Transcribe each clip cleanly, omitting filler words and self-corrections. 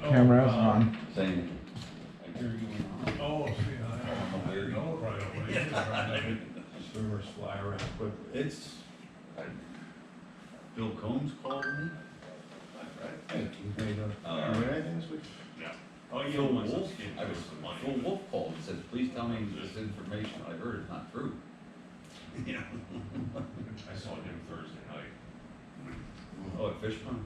Camera's on. Saying, I hear you went on. Oh, see, I didn't know right away. Swimmers fly around quickly. It's, Bill Combs called me. Hey, you made Uh, you made anything this week? Yeah. Oh, you Phil know, my Wolf, son's I was, some money. Phil Wolf called and said, please tell me this information I heard is not true. You know? I saw him Thursday night. Oh, at Fishbone?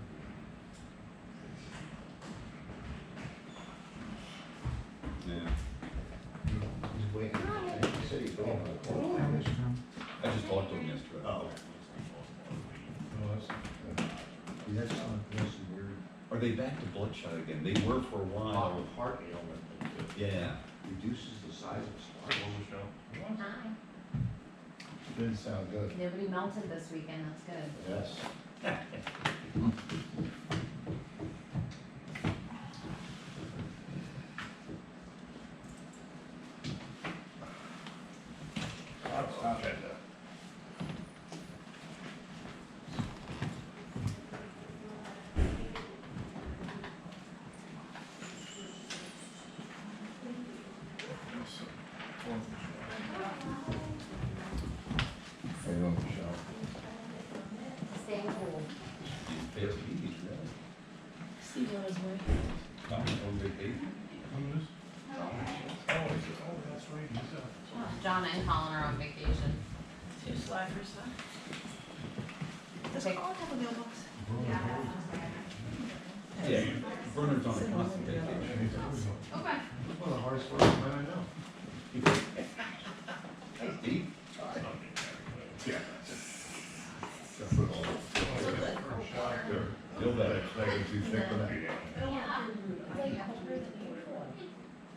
Yeah, He's waiting. He said he's waiting on the call. I just talked to him yesterday. Oh, he has some weird Are they back to bloodshot again? They were for a while. heart ailment that Yeah. reduces the size of his heart. What? Hi. Didn't sound good. Nobody melted this weekend, that's good. Yes. Stop it. How you doing, Michelle? Staying cool. He's past Edie's, really. Steve on his way. On vacation. Oh, that's right. He's John and Colin are on vacation. Two slackers, huh? Does Okay. Colin have a mailbox? Yeah, Bernard's on a constant vacation. Okay. one of the hardest working men I know. That's deep. Yeah. Feel better. Making too thick for that.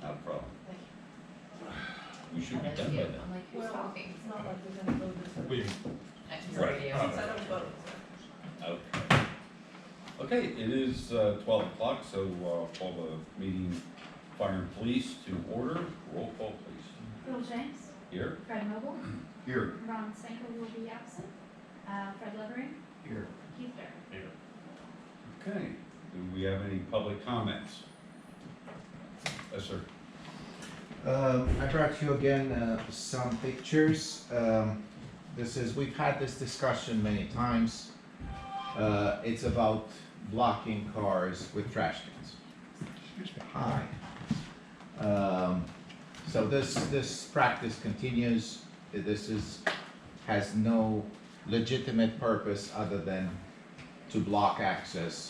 Not a problem. We should be done by then. I'm like, who's talking? It's not like we're gonna go this. We, It's Right. radio. Since I don't vote. Okay. Okay, it is 12 o'clock, so call the meeting, fire and police to order. Roll call, please. Bill James, Here. Fred Noble, here. Ron Stanko will be absent, Fred Levering, Here. Keith Barrett. Okay, do we have any public comments? Yes, sir. I brought you again some pictures. We've had this discussion many times. It's about blocking cars with trash cans. Hi. So this practice continues. Has no legitimate purpose other than to block access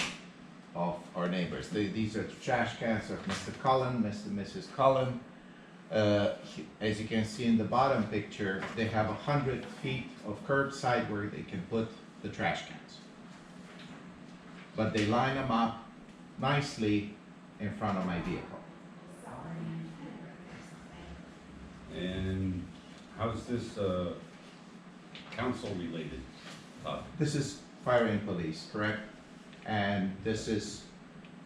of our neighbors. These are trash cans of Mr. Cullen, Mr. and Mrs. Cullen. As you can see in the bottom picture, they have 100 feet of curbside where they can put the trash cans. But they line them up nicely in front of my vehicle. And how's this council related topic? This is fire and police, correct? And this is,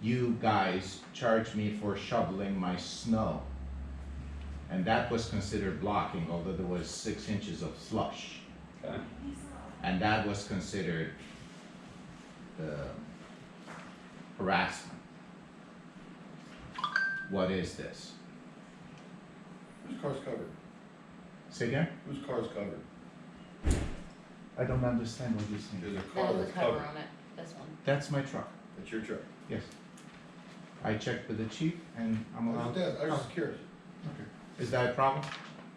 you guys charged me for shoveling my snow. And that was considered blocking, although there was 6 inches of slush. Okay, And that was considered harassment. What is this? Whose car's covered? Say again? Whose car's covered? I don't understand what you're saying. There's a car There's a that's cover covered. on it, this one. That's my truck, It's your truck. yes. I checked with the chief and I'm allowed. I was just curious. Okay. Is that a problem?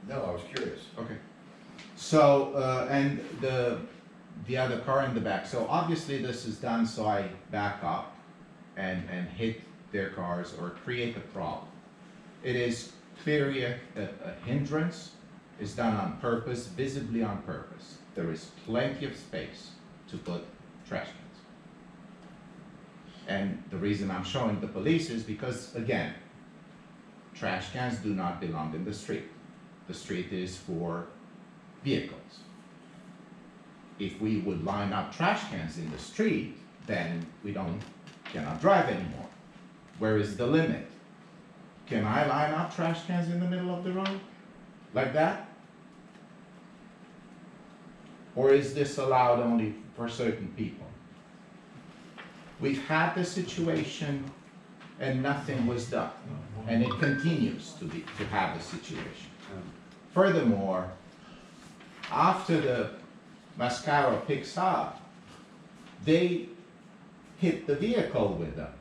No, I was curious. Okay. So, and the other car in the back, so obviously this is done so I back up and hit their cars or create a problem. It is clearly a hindrance, it's done on purpose, visibly on purpose. There is plenty of space to put trash cans. And the reason I'm showing the police is because, again, trash cans do not belong in the street. The street is for vehicles. If we would line up trash cans in the street, then we cannot drive anymore. Where is the limit? Can I line up trash cans in the middle of the road? Like that? Or is this allowed only for certain people? We've had this situation and nothing was done. And it continues to have a situation. Furthermore, after the Mascaro picks up, they hit the vehicle with them.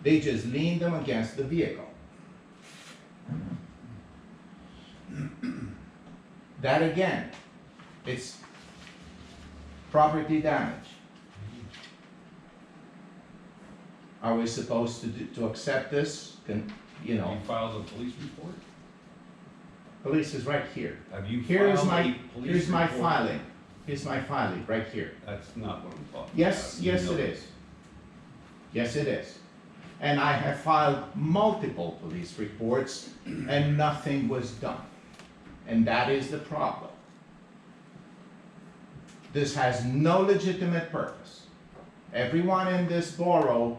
They just lean them against the vehicle. That again, it's property damage. Are we supposed to accept this? You know, You filed a police report? police is right here. Have you Here's filed my, a police here's my report? filing. Here's my filing, right here. That's not what I'm talking about. Yes, You yes know it is. Yes it is. And I have filed multiple police reports and nothing was done. And that is the problem. This has no legitimate purpose. Everyone in this borough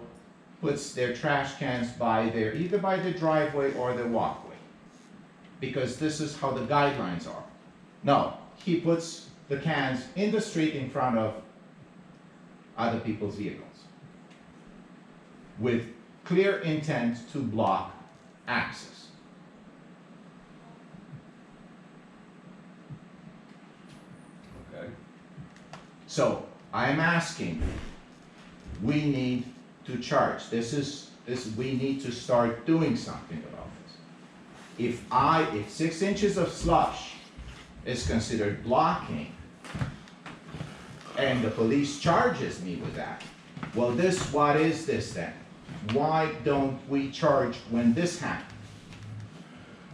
puts their trash cans either by the driveway or the walkway. Because this is how the guidelines are. No, he puts the cans in the street in front of other people's vehicles with clear intent to block access. Okay, So I am asking, we need to charge. We need to start doing something about this. If 6 inches of slush is considered blocking and the police charges me with that, well, what is this then? Why don't we charge when this happens?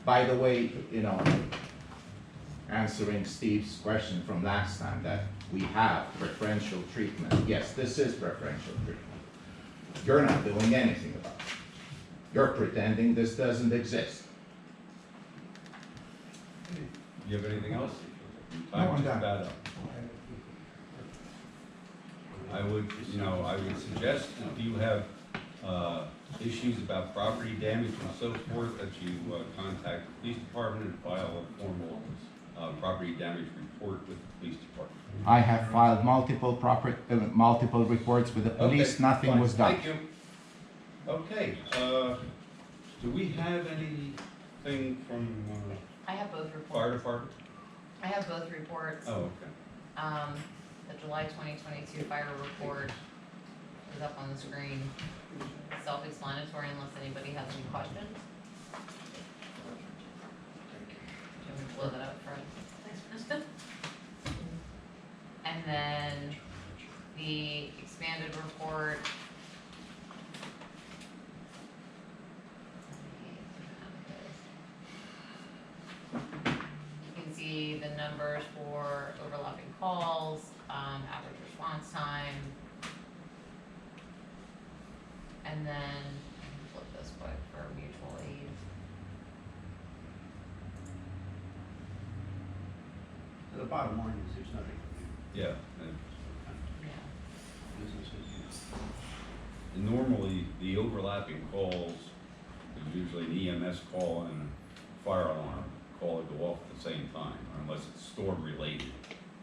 By the way, answering Steve's question from last time, that we have preferential treatment. Yes, this is preferential treatment. You're not doing anything about it. You're pretending this doesn't exist. you have anything else? No, I'm Time's done. about up. I would suggest if you have, issues about property damage and so forth, that you, contact the police department and file a formal, property damage report with the police department. I have filed multiple reports with the police, Okay, nothing fine. was done. Thank you. Okay, do we have anything from, I have both fire reports. department? I have both reports. Oh, okay. The July 2022 fire report is up on the screen. Self-explanatory unless anybody has any questions. Do you want me to blow that up, Fred? And then the expanded report. You can see the numbers for overlapping calls, average response time. And then flip this quick for mutual aid. The bottom line is there's nothing Yeah, Yeah. business as usual. and normally the overlapping calls, is usually an EMS call and a fire alarm call that go off at the same time, unless it's storm related.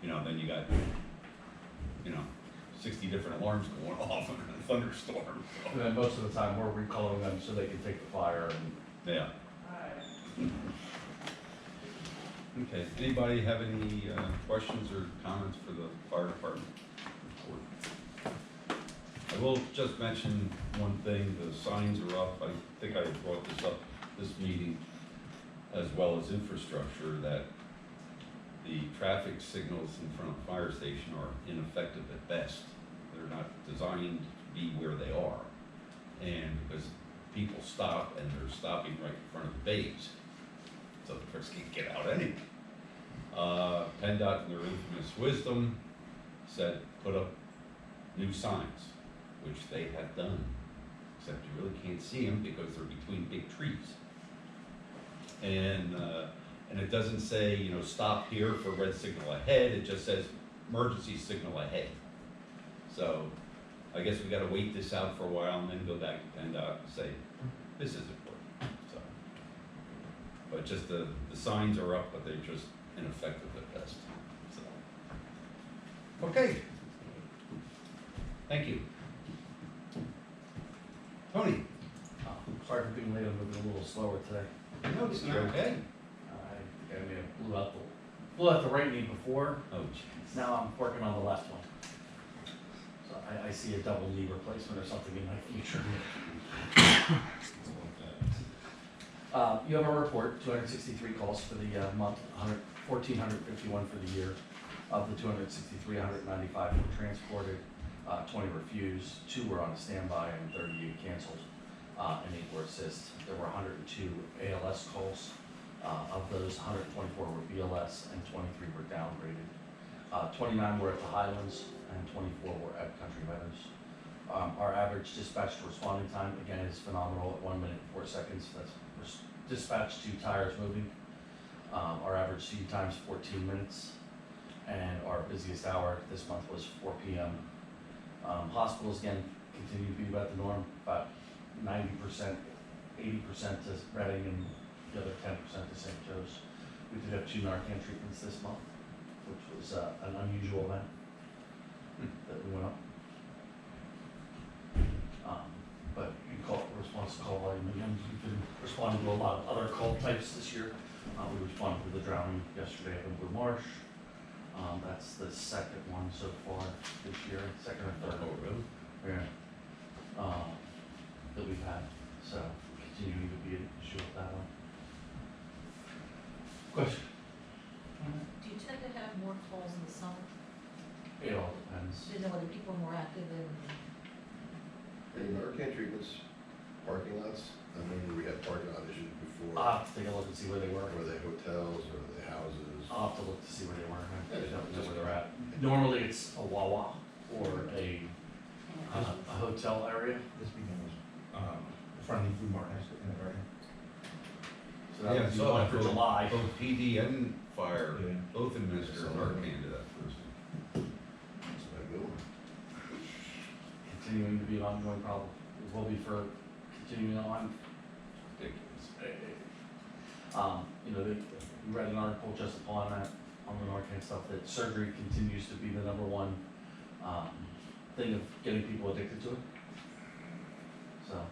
Then you got, 60 different alarms going off in a thunderstorm. And then most of the time, we're recalling them so they can take the fire and Yeah. Okay, anybody have any questions or comments for the fire department report? I will just mention one thing, the signs are up, I think I brought this up this meeting, as well as infrastructure, that the traffic signals in front of the fire station are ineffective at best. They're not designed to be where they are. And because people stop and they're stopping right in front of the bays, so the cars can't get out anyway. PennDOT, in their infamous wisdom, said put up new signs, which they have done, except you really can't see them because they're between big trees. And it doesn't say, stop here for red signal ahead, it just says emergency signal ahead. So I guess we gotta wait this out for a while and then go back to PennDOT and say, this is important, so. But just the signs are up, but they're just ineffective at best, so. Okay. Thank you. Tony, Sorry for being late, I'm moving a little slower today. no, it's okay. I think I may have blew out the right knee before, Oh, jeez. now I'm working on the left one. So I see a double knee replacement or something in my future. You have a report, 263 calls for the month, 1,451 for the year. Of the 263, 195 were transported, 20 refused, 2 were on standby, and 38 canceled, and 8 were assist. There were 102 ALS calls. Of those, 124 were BLS and 23 were downgraded. 29 were at the Highlands and 24 were at Country Meadows. Our average dispatch to responding time, again, is phenomenal at 1 minute and 4 seconds. That's dispatch to tires moving. Our average seat time is 14 minutes. And our busiest hour this month was 4 p.m. Hospitals, again, continue to be about the norm, about 90%, 80% to Reading and the other 10% to St. Joe's. We did have 2 Narcan treatments this month, which was an unusual event that we went up. But you call response to call volume again, we've been responding to a lot of other call types this year. We responded to the drowning yesterday up in Blue Marsh. That's the second one so far this year, second or third. Oh, really? Yeah. That we've had, so continuing to be an issue with that one. Question? Do you tend to have more calls in the summer? It all depends. Do you know whether people are more active in? Any Narcan treatments, parking lots? I remember we had parking lot issues before. I'll have to take a look and see where they were. Were they hotels or were they houses? I'll have to look to see where they were. I don't know where they're at. Normally it's a Wawa or a hotel area. This weekend was, friendly food market in the garden. So that Yeah, would be so one for July. Both PD and fire, Yeah. both administer Narcan to that person. That's a good one. Continuing to be an ongoing problem. It will be for continuing on. Ridiculous. You know, we read an article just upon that, on the Narcan stuff, that surgery continues to be the #1 thing of getting people addicted to it. So,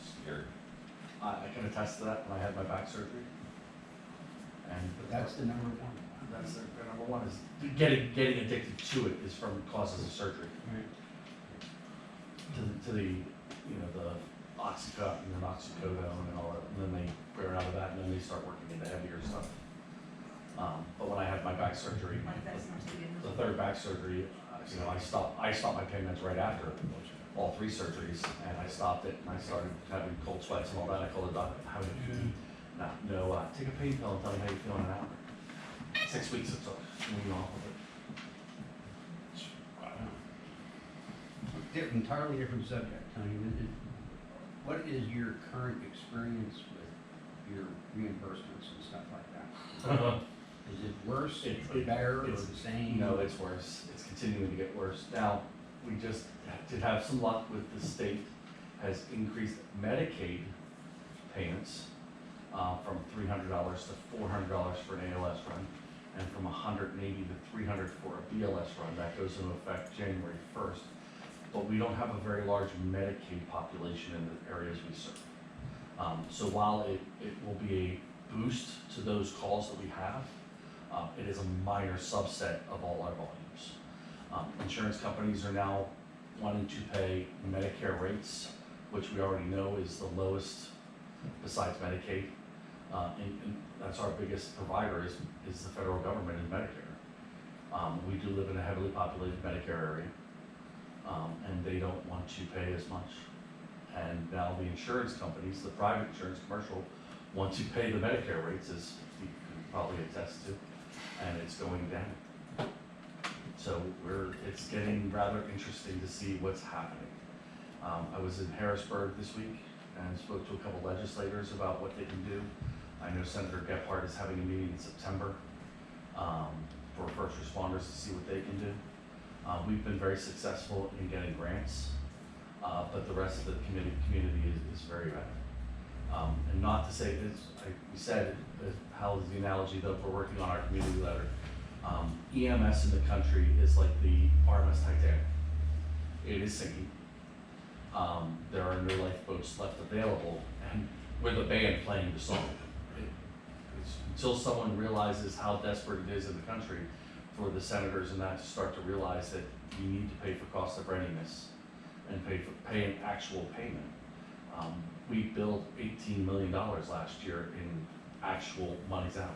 Scary. I can attest to that when I had my back surgery. And But that's the number one. that's the #1 is getting addicted to it is from causes of surgery. To the, you know, the Oxycontin and oxycodone and all that, and then they wear out of that, and then they start working into heavier stuff. But when I had my back surgery, the third back surgery, you know, I stopped my pain meds right after all 3 surgeries, and I stopped it, and I started having cold sweats and all that. I called the doctor, how do you feel? Take a pain pill and tell me how you feel in an hour. 6 weeks it took, moving off of it. Entirely different subject, Tony. What is your current experience with your reimbursements and stuff like that? Is it worse, or better, or the same? No, it's worse. It's continuing to get worse. Now, we just did have some luck with the state has increased Medicaid payments from $300 to $400 for an ALS run, and from $180 to $300 for a BLS run. That goes into effect January 1st. But we don't have a very large Medicaid population in the areas we serve. So while it will be a boost to those calls that we have, it is a minor subset of all our volumes. Insurance companies are now wanting to pay Medicare rates, which we already know is the lowest besides Medicaid. And that's our biggest provider is the federal government and Medicare. We do live in a heavily populated Medicare area. And they don't want to pay as much. And now the insurance companies, the private insurance, commercial, want to pay the Medicare rates, as you can probably attest to, and it's going down. So it's getting rather interesting to see what's happening. I was in Harrisburg this week and spoke to a couple legislators about what they can do. I know Senator Gephardt is having a meeting in September for first responders to see what they can do. We've been very successful in getting grants, but the rest of the community is very bad. And not to say this, we said, how is the analogy though, if we're working on our community letter, EMS in the country is like the RMS Titanic. It is sinking. There are no lifeboats left available, and with a band playing the song. Until someone realizes how desperate it is in the country for the senators and that to start to realize that you need to pay for cost of readiness and pay an actual payment. We billed $18 million last year in actual monies out.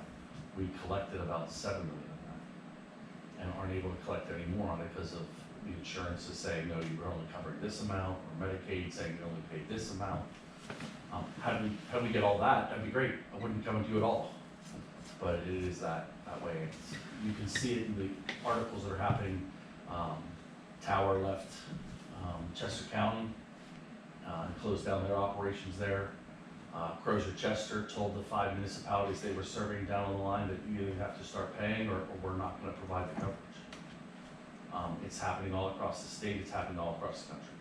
We collected about $7 million of that and aren't able to collect any more on it because of the insurance is saying, no, you were only covering this amount, or Medicaid saying you only paid this amount. How do we get all that? That'd be great. I wouldn't come and do it all. But it is that way. You can see it in the articles that are happening. Tower left Chester County and closed down their operations there. Crozier Chester told the 5 municipalities they were serving down the line that you either have to start paying or we're not going to provide the coverage. It's happening all across the state. It's happening all across the country.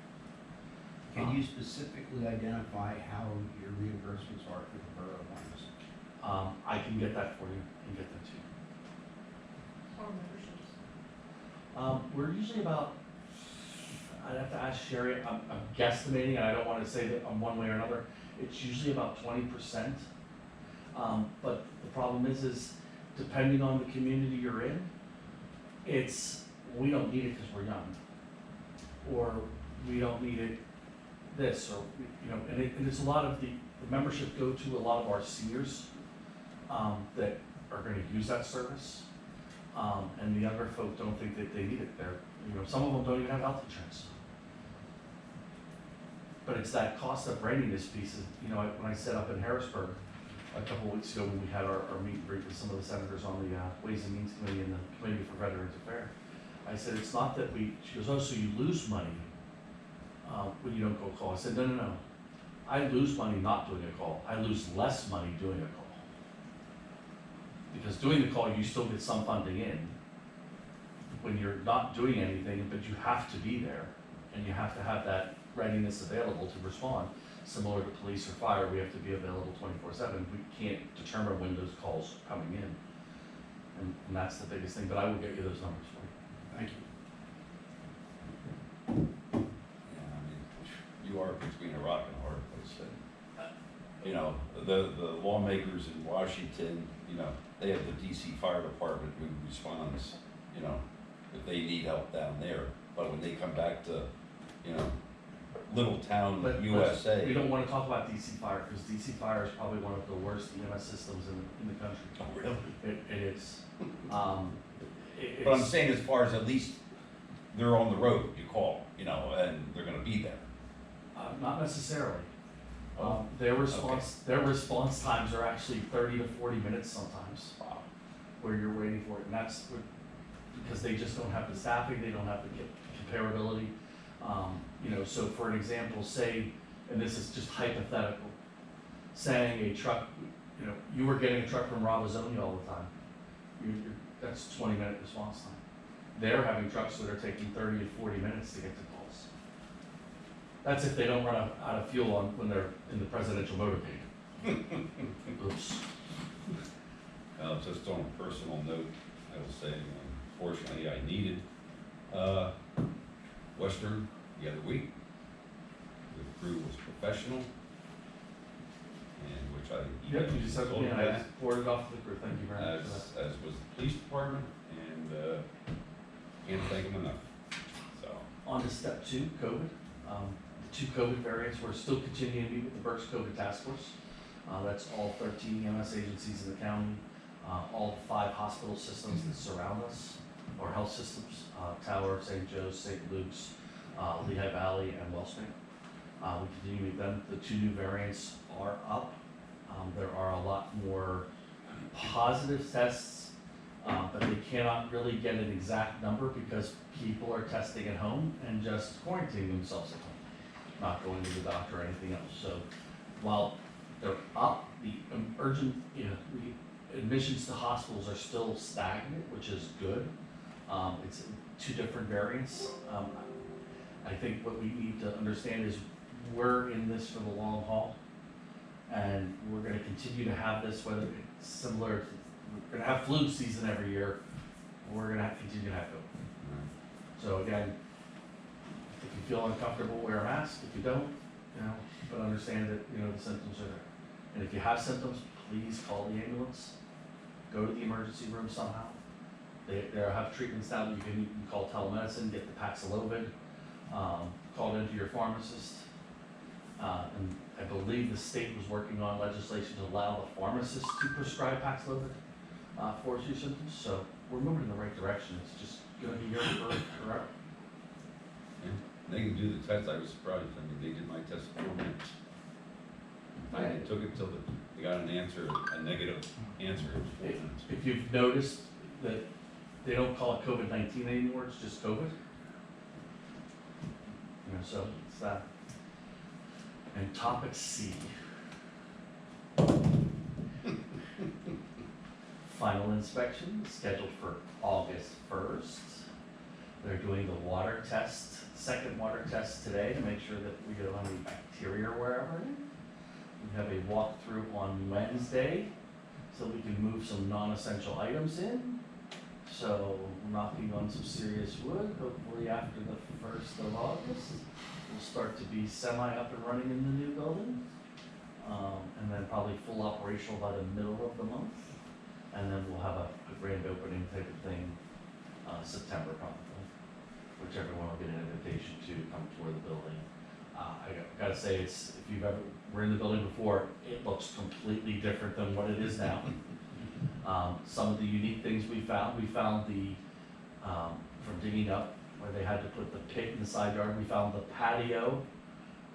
Can you specifically identify how your reimbursements are for the borough ones? I can get that for you and get that to you. Or memberships? We're usually about, I'd have to ask Sherry, I'm guesstimating, and I don't want to say that I'm one way or another, it's usually about 20%. But the problem is depending on the community you're in, we don't need it because we're young. Or we don't need it this, or, and it's a lot of the membership go to a lot of our seniors that are going to use that service. And the younger folk don't think that they need it. Some of them don't even have health insurance. But it's that cost of readiness piece. When I set up in Harrisburg a couple of weeks ago when we had our meet and greet with some of the senators on the Ways and Means Committee and the Committee for Veterans Affairs, I said, it's not that she goes, oh, so you lose money when you don't go call. I said, no. I lose money not doing a call. I lose less money doing a call. Because doing the call, you still get some funding in. When you're not doing anything, but you have to be there, and you have to have that readiness available to respond. Similar to police or fire, we have to be available 24/7. We can't determine when those calls are coming in. And that's the biggest thing, but I will get you those numbers for you. Thank you. Yeah, I mean, you are between a rock and a hard place. And, the lawmakers in Washington, they have the DC Fire Department who responds, if they need help down there. But when they come back to, little town But USA. we don't want to talk about DC Fire, because DC Fire is probably one of the worst EMS systems in the country. Oh, really? It is. But I'm saying as far as at least they're on the road, you call, and they're gonna be there. Not necessarily. Oh, Their response times are actually 30 to 40 minutes sometimes, Wow. where you're waiting for it, and that's because they just don't have the staffing, they don't have the comparability. So for an example, say, and this is just hypothetical, saying a truck, you were getting a truck from Ravizoni all the time. That's 20-minute response time. They're having trucks that are taking 30 to 40 minutes to get to calls. That's if they don't run out of fuel when they're in the presidential motorcade. Oops. Just on a personal note, I will say, unfortunately, I needed Western the other week. The crew was professional, and which I Yep, you just have told to, them I that, forwarded off to the crew, thank you very much for that. as was the police department, and can't thank them enough. So, On to step 2, COVID. The 2 COVID variants, we're still continuing to meet with the Berks COVID Task Force. That's all 13 EMS agencies in the county, all 5 hospital systems that surround us, or health systems, Tower, St. Joe's, St. Luke's, Lehigh Valley, and Wellspring. We continue to meet them. The 2 new variants are up. There are a lot more positive tests, but they cannot really get an exact number because people are testing at home and just quarantining themselves at home, not going to the doctor or anything else. So while they're up, the the admissions to hospitals are still stagnant, which is good. It's 2 different variants. I think what we need to understand is we're in this for the long haul, and we're going to continue to have this, whether it's similar to, we're going to have flu season every year, we're going to continue to have COVID. So again, if you feel uncomfortable, wear a mask. If you don't, but understand that, the symptoms are there. And if you have symptoms, please call the ambulance. Go to the emergency room somehow. They have treatments now that you can call telemedicine, get the Paxlovid, call into your pharmacist. And I believe the state was working on legislation to allow the pharmacist to prescribe Paxlovid for acute symptoms. So we're moving in the right direction. It's just gonna be here forever. Yeah. They can do the test, I was surprised, I mean, they did my test for me. I took it till they got an answer, a negative answer, it was 4 minutes. If you've noticed that they don't call it COVID-19 anymore, it's just COVID. So it's that. And topic C. Final inspection is scheduled for August 1st. They're doing the water test, second water test today to make sure that we don't have any bacteria or wherever. We have a walkthrough on Wednesday, so we can move some non-essential items in. So knocking on some serious wood, hopefully after the 1st of August, we'll start to be semi up and running in the new building. And then probably full operational by the middle of the month. And then we'll have a grand opening type of thing, September probably, which everyone will get an invitation to come tour the building. I gotta say, if you've ever were in the building before, it looks completely different than what it is now. Some of the unique things we found the, from digging up where they had to put the pit in the side yard, we found the patio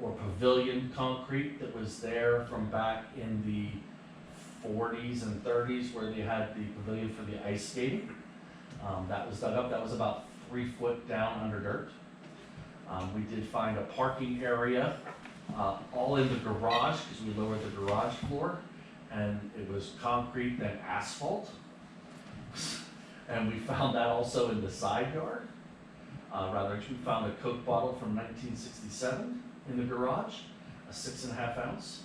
or pavilion concrete that was there from back in the 40s and 30s where they had the pavilion for the ice skating. That was dug up, that was about 3 foot down under dirt. We did find a parking area, all in the garage, because we lowered the garage floor, and it was concrete then asphalt. And we found that also in the side yard. We found a Coke bottle from 1967 in the garage, a 6.5 ounce,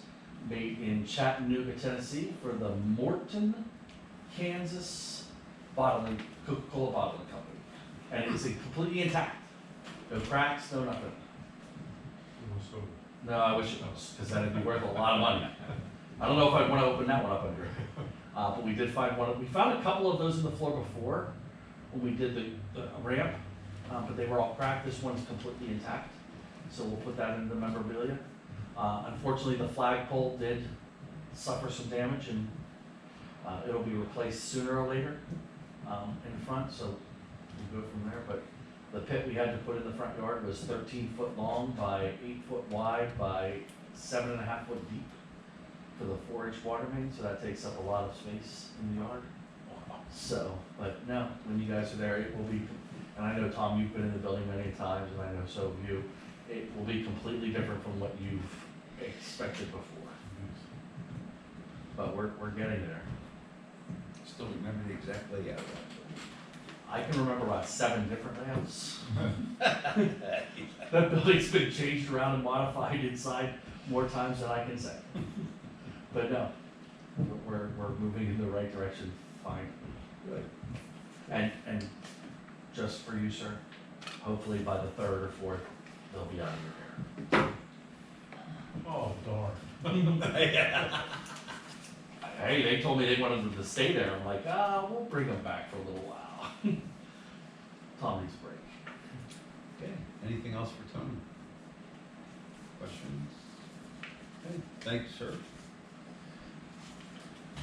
made in Chattanooga, Tennessee, for the Morton, Kansas bottling, Coca-Cola bottling company. And it's completely intact. No cracks, no nothing. So, No, I wish it was, because then it'd be worth a lot of money. I don't know if I'd want to open that one up under it. But we did find one. We found a couple of those in the floor before when we did the ramp, but they were all cracked. This one's completely intact. So we'll put that in the memorabilia. Unfortunately, the flagpole did suffer some damage, and it'll be replaced sooner or later in the front, so we'll go from there. But the pit we had to put in the front yard was 13 foot long by 8 foot wide by 7.5 foot deep for the 4-inch water main, so that takes up a lot of space in the yard. So, but no, when you guys are there, it will be, and I know, Tom, you've been in the building many times, and I know so have you, it will be completely different from what you've expected before. But we're getting there. Still remember the exact layout of that. I can remember about 7 different layouts. That building's been changed around and modified inside more times than I can say. But no, we're moving in the right direction, fine. Good. And just for you, sir, hopefully by the 3rd or 4th, they'll be out of your hair. oh, darn. Hey, they told me they wanted them to stay there. I'm like, we'll bring them back for a little while. Tom needs a break. Okay, anything else for Tony? Questions? Okay, thank you, sir.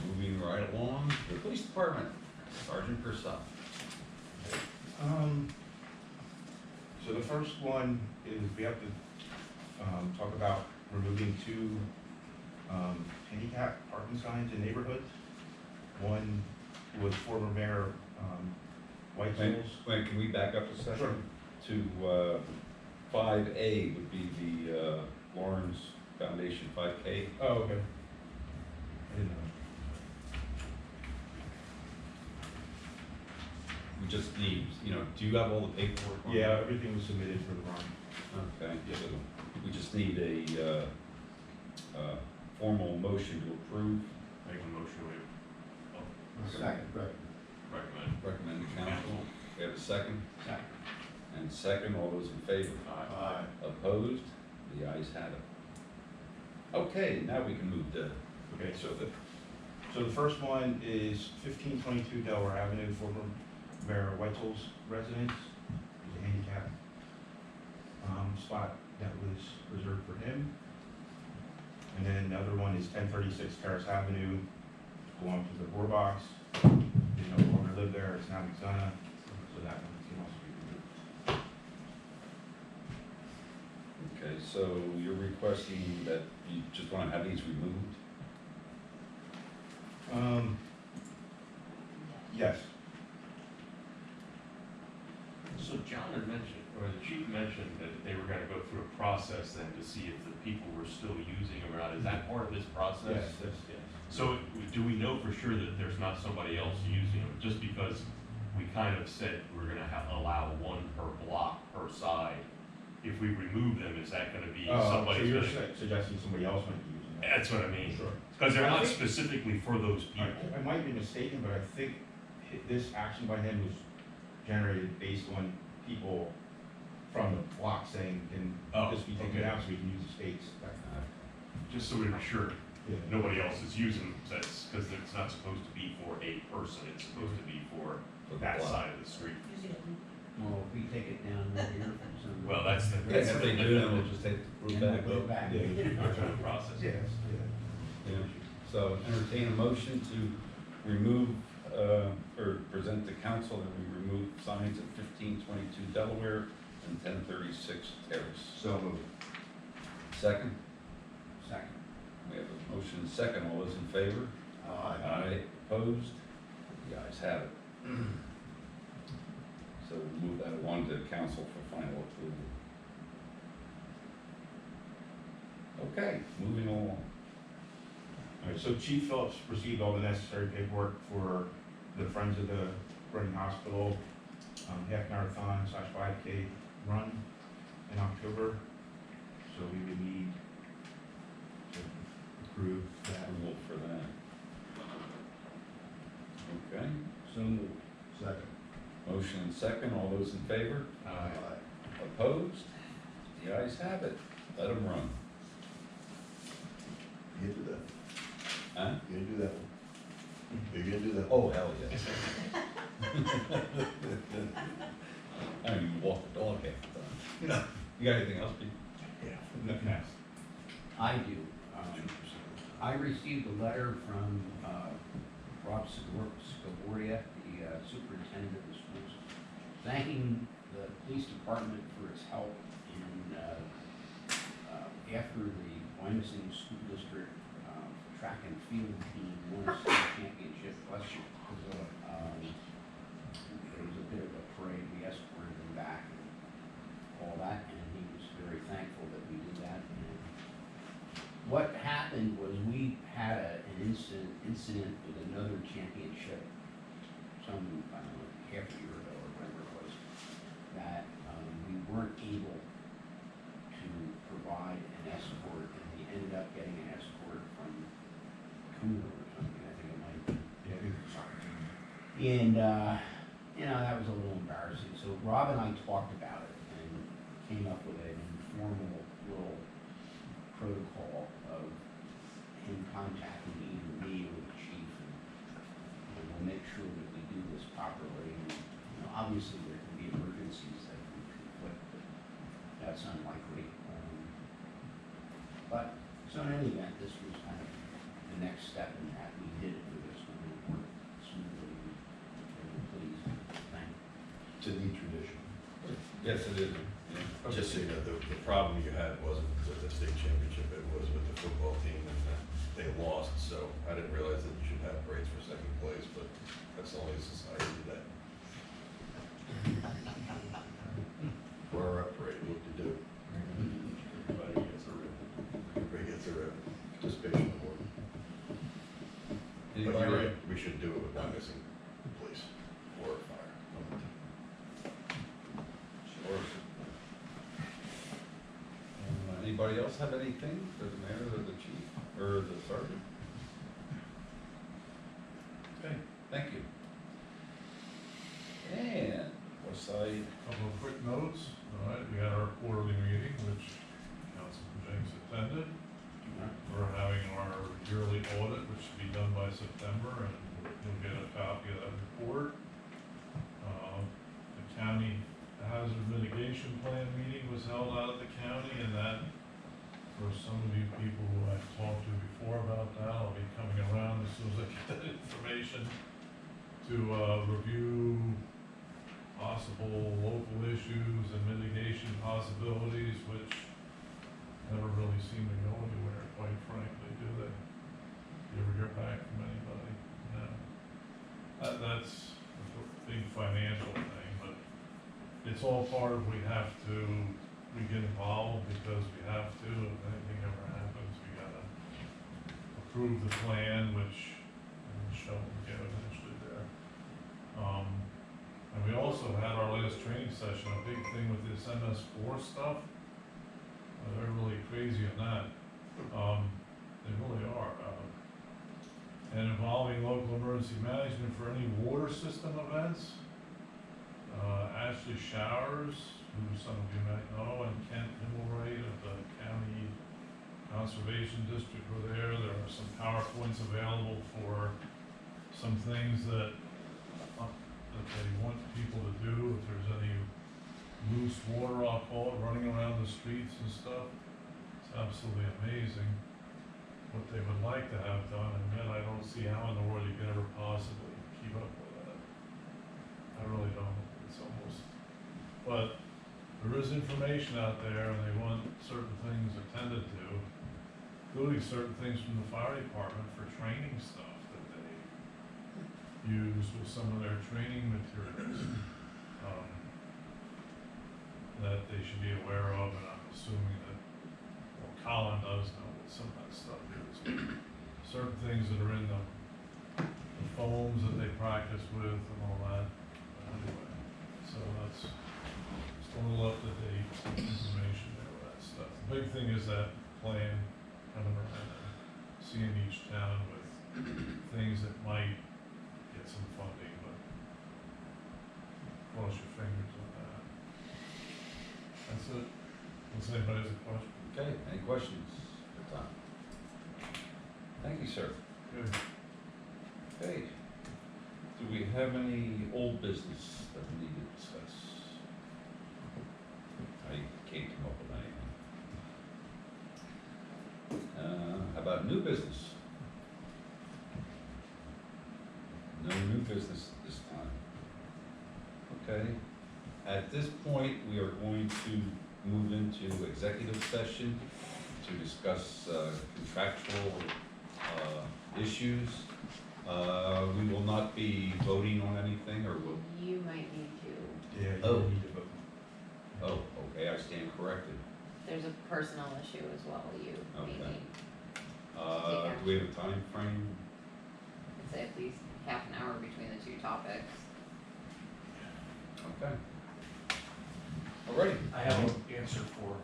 Moving right along, the police department, Sergeant Purcell. So the first one is we have to talk about removing 2 handicap parking signs in neighborhoods. One was former Mayor White Wait, Souls. wait, can we back up a second? To 5A would be the Lawrence Foundation 5K. Oh, okay. I didn't know. We just need, do you have all the paperwork? on Yeah, that? everything was submitted for the run. Okay, so we just need a formal motion to approve. Make a motion, we Second. recommend. Recommend the council. We have a second. Second. And second, all those in favor? Aye. Opposed? The ayes have it. Okay, now we can move to, Okay, so the first one is 1522 Delaware Avenue, former Mayor Weitzel's residence. There's a handicap spot that was reserved for him. And then another one is 1036 Terrace Avenue, belonged to the Borbachs. They no longer live there, it's now McDonough, so that one can also be removed. okay, so you're requesting that you just want to have these removed? Yes. So John had mentioned, or the chief mentioned that they were gonna go through a process then to see if the people were still using them or not. Is that part of this process? Yes. So do we know for sure that there's not somebody else using them? Just because we kind of said we're gonna allow one per block per side. If we remove them, is that gonna be So somebody? you're suggesting somebody else might be using that? That's what I mean. Sure. Because they're I not think- specifically for those people. I might be mistaken, but I think this action by him was generated based on people from the block saying, can Oh, this be taken okay. down so we can use the space? Just so we're sure Yeah. nobody else is using them, that's, because it's not supposed to be for a person, it's supposed to be for that side of the street. Using it. Well, if we take it down right here from some. Well, that's the. Yes, if they do, then we'll just take the Then roof we'll back go up. back. That's the process. Yes, Yeah. So entertain a motion to remove, or present to council that we remove signs at 1522 Delaware and 1036 Terrace. So moved. Second, Second. we have a motion and second, all those in favor? Aye. Opposed? The ayes have it. So we'll move that along to council for final approval. Okay, moving on. All right, so Chief Phillips received all the necessary paperwork for the Friends of the Running Hospital half marathon / 5K run in October. So we would need to approve that. Approval for that. Okay, So moved. Second. motion and second, all those in favor? Uh, Opposed? The ayes have it. Let them run. You can do that. Huh? You can do that one. You can do that. Oh, hell yes. I don't even walk the dog half the time. No. You got anything else, Pete? Next. I do. I received a letter from Rob Scaboria, the superintendent of the schools, thanking the police department for its help in, after the Wyomissing School District track and field team won a state championship last year. There was a bit of a parade, we escorted them back and all that, and he was very thankful that we did that. And what happened was we had an incident with another championship some, I don't know, half a year ago or whatever it was, that we weren't able to provide an escort, and we ended up getting an escort from Cooper or something, I think it might be. Yeah, these are soccer team. And, that was a little embarrassing. So Rob and I talked about it and came up with an informal little protocol of him contacting either me or the chief. And we'll make sure that we do this properly. And, obviously there can be emergencies that can conflict, but that's unlikely. But, so in any event, this was kind of the next step in that. We did it for this one, and it worked smoothly. We were pleased. Thank you. It's a neat tradition. Yes, it is. Yeah. Just so you know, the problem you had wasn't with the state championship, it was with the football team, and they lost, so I didn't realize that you should have parades for second place, but that's only a society today. For our parade, what to do? Everybody gets a ribbon. Everybody gets a ribbon, participation award. But you're Anybody? right, we should do it with not missing police or fire. Sure. Anybody else have anything for the mayor or the chief or the sergeant? Okay, thank you. And Westside, Couple of quick notes. for some of you people who I've talked to before about that, I'll be coming around as soon as I get that information to, review possible local issues and mitigation possibilities, which never really seem to go anywhere, quite frankly, do they? You ever hear back from anybody? No. That's a big financial thing, but it's all part of, we get involved because we have to. If anything ever happens, we gotta approve the plan, which Michelle will get eventually there. And we also had our last training session, a big thing with this MS4 stuff. They're really crazy on that. They really are. And involving local emergency management for any water system events. Ashley Showers, who some of you might know, and Kent Himmelwright of the County Conservation District were there. There are some PowerPoints available for some things that they want people to do. If there's any loose water, I'll call it, running around the streets and stuff. It's absolutely amazing what they would like to have done, and yet I don't see how in the world you could ever possibly keep up with that. I really don't. It's almost, but there is information out there, and they want certain things attended to, including certain things from the fire department for training stuff that they use with some of their training materials, that they should be aware of, and I'm assuming that, well, Colin does know what some of that stuff is. Certain things that are in the foams that they practice with and all that. But anyway, so that's just a little up-to-date information there with that stuff. The big thing is that plan coming around and seeing each town with things that might get some funding, but cross your fingers on that. That's it. Unless anybody has a question. Okay, any questions for Tom? Thank you, sir. Good. Okay, do we have any old business that we need to discuss? I can't come up with anything. How about new business? No new business this time. Okay, at this point, we are going to move into executive session to discuss contractual issues. We will not be voting on anything, or will? You might need to, Yeah, Oh. you need to vote. Oh, okay, I stand corrected. there's a personnel issue as well, you Okay. maybe, Do we have a time frame? I'd say at least half an hour between the two topics. Okay. Alrighty. I have an answer for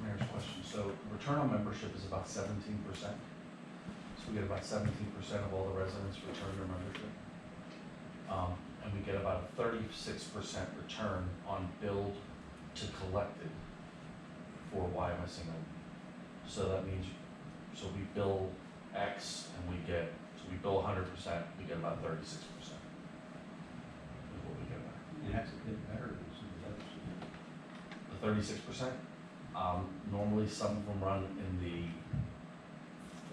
Mayor's question. So return on membership is about 17%. So we get about 17% of all the residents return their membership. And we get about a 36% return on billed to collected for YMSA. So that means, so we bill X and we bill 100%, we get about 36%. Is what we get back. You have to get better than some of the others. The 36%, normally some of them run in the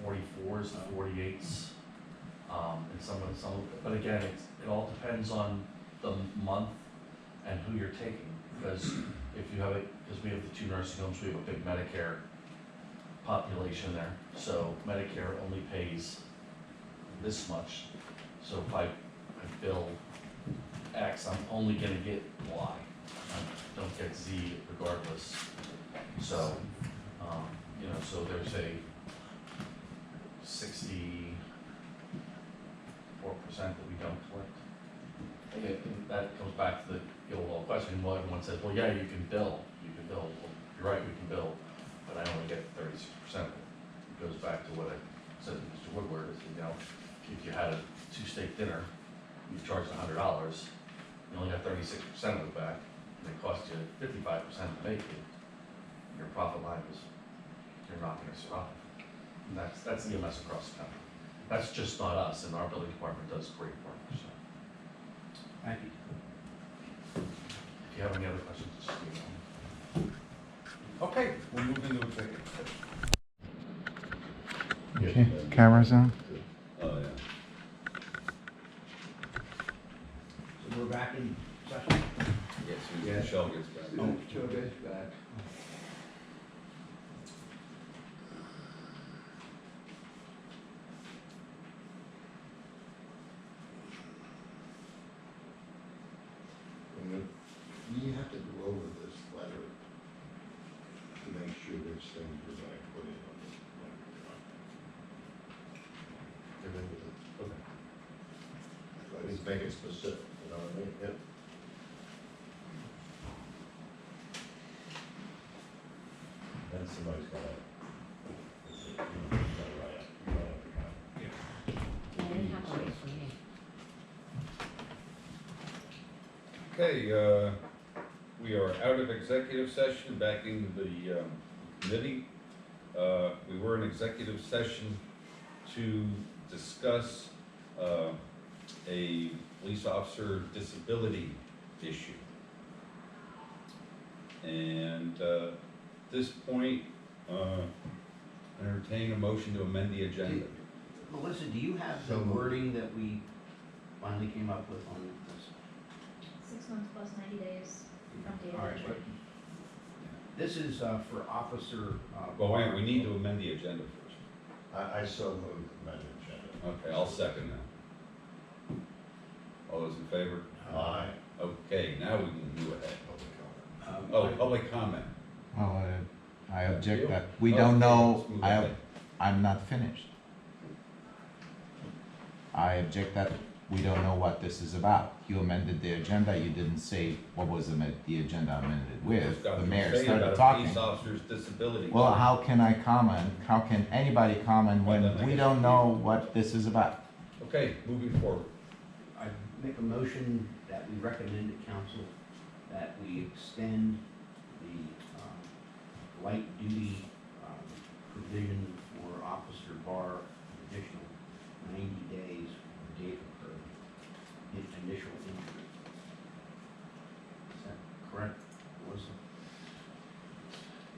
44s, 48s, and some, but again, it all depends on the month and who you're taking, because if you have because we have the two nursing homes, we have a big Medicare population there, so Medicare only pays this much, so if I bill X, I'm only gonna get Y. I don't get Z regardless. So, so there's a 64% that we don't collect. And that comes back to the old question, well, everyone says, well, yeah, you can bill. Well, you're right, we can bill, but I only get 36% of it. It goes back to what I said to Mr. Woodward, is, if you had a two-steak dinner, you charged $100, you only got 36% of it back, and it cost you 55% to make it, your profit line is, you're not gonna survive. And that's EMS across the country. That's just not us, and our building department does great work, so. Thank you. If you have any other questions, just let me know. Okay, we'll move into executive session. Cameras on? Oh, yeah. So we're back in session? Yes, Michelle gets back. Oh, Joe gets back. We have to go over this letter to make sure there's things we're gonna put in on this letter. Okay. So I think make it specific, you know what I mean? Yep. Then somebody's gotta. I didn't have to wait for me. Okay, we are out of executive session, back into the committee. We were in executive session to discuss a police officer disability issue. And at this point, entertain a motion to amend the agenda. Melissa, do you have the So moved. wording that we finally came up with on this? 6 months plus 90 days from date All of right, entry. This is for officer. Well, wait, we need to amend the agenda first. I so moved amended agenda. Okay, I'll second that. All those in favor? Aye. Okay, now we can move ahead. Public comment. Oh, public comment. Oh, I object You? that. We Okay, don't know, let's move ahead. I'm not finished. I object that we don't know what this is about. You amended the agenda, you didn't say what was the agenda amended with. Got The to mayor say started about a talking. Police officer's disability. Well, how can I comment? How can anybody comment Well, then I when we guess don't you- know what this is about? Okay, moving forward. I make a motion that we recommend to council that we extend the light duty provision for Officer Barr an additional 90 days from the date of her initial injury. Is that correct, Melissa?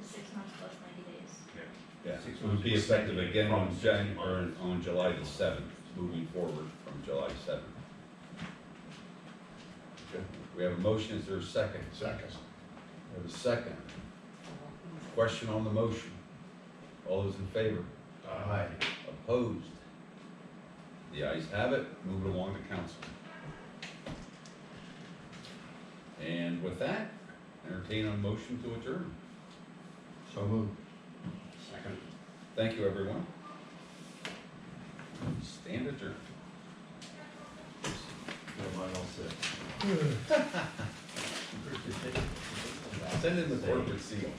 6 months plus 90 days. Yeah, 6 it would be months. effective again on From Jan, 60 or months. on July the 7th, moving forward from July 7th. Okay. We have a motion, is there a second? Second. We have a second. Question on the motion. All those in favor? Aye. Opposed? The ayes have it, move it along to council. And with that, entertain a motion to adjourn. So moved. Second. Thank you, everyone. Stand adjourned. Yeah, mine all set. Send in the corporate seal.